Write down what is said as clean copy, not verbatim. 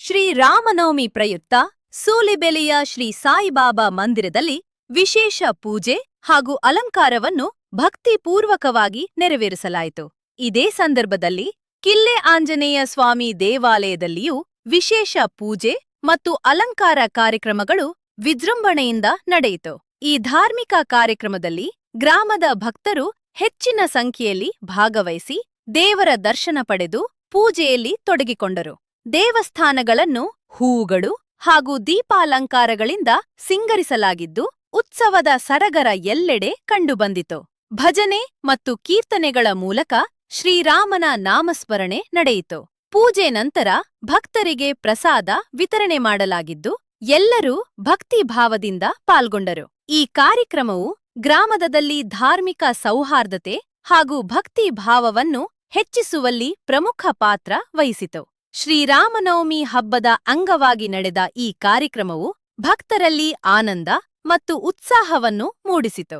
ಶ್ರೀರಾಮನವಮಿ ಪ್ರಯುಕ್ತ ಸೂಲಿಬೆಲೆಯ ಶ್ರೀ ಸಾಯಿಬಾಬಾ ಮಂದಿರದಲ್ಲಿ ವಿಶೇಷ ಪೂಜೆ ಹಾಗೂ ಅಲಂಕಾರವನ್ನು ಭಕ್ತಿಪೂರ್ವಕವಾಗಿ ನೆರವೇರಿಸಲಾಯಿತು. ಇದೇ ಸಂದರ್ಭದಲ್ಲಿ ಕಿಲ್ಲೆ ಆಂಜನೇಯ ಸ್ವಾಮಿ ದೇವಾಲಯದಲ್ಲಿಯೂ ವಿಶೇಷ ಪೂಜೆ ಮತ್ತು ಅಲಂಕಾರ ಕಾರ್ಯಕ್ರಮಗಳು ವಿಜೃಂಭಣೆಯಿಂದ ನಡೆಯಿತು. ಈ ಧಾರ್ಮಿಕ ಕಾರ್ಯಕ್ರಮದಲ್ಲಿ ಗ್ರಾಮದ ಭಕ್ತರು ಹೆಚ್ಚಿನ ಸಂಖ್ಯೆಯಲ್ಲಿ ಭಾಗವಹಿಸಿ ದೇವರ ದರ್ಶನ ಪಡೆದು ಪೂಜೆಯಲ್ಲಿ ತೊಡಗಿಕೊಂಡರು. ದೇವಸ್ಥಾನಗಳನ್ನು ಹೂಗಳು ಹಾಗೂ ದೀಪಾಲಂಕಾರಗಳಿಂದ ಸಿಂಗರಿಸಲಾಗಿದ್ದು ಉತ್ಸವದ ಸಡಗರ ಎಲ್ಲೆಡೆ ಕಂಡುಬಂದಿತು. ಭಜನೆ ಮತ್ತು ಕೀರ್ತನೆಗಳ ಮೂಲಕ ಶ್ರೀರಾಮನ ನಾಮಸ್ಮರಣೆ ನಡೆಯಿತು. ಪೂಜೆ ನಂತರ ಭಕ್ತರಿಗೆ ಪ್ರಸಾದ ವಿತರಣೆ ಮಾಡಲಾಗಿದ್ದು ಎಲ್ಲರೂ ಭಕ್ತಿಭಾವದಿಂದ ಪಾಲ್ಗೊಂಡರು. ಈ ಕಾರ್ಯಕ್ರಮವು ಗ್ರಾಮದಲ್ಲಿ ಧಾರ್ಮಿಕ ಸೌಹಾರ್ದತೆ ಹಾಗೂ ಭಕ್ತಿಭಾವವನ್ನು ಹೆಚ್ಚಿಸುವಲ್ಲಿ ಪ್ರಮುಖ ಪಾತ್ರ ವಹಿಸಿತು. ಶ್ರೀರಾಮನವಮಿ ಹಬ್ಬದ ಅಂಗವಾಗಿ ನಡೆದ ಈ ಕಾರ್ಯಕ್ರಮವು ಭಕ್ತರಲ್ಲಿ ಆನಂದ ಮತ್ತು ಉತ್ಸಾಹವನ್ನು ಮೂಡಿಸಿತು.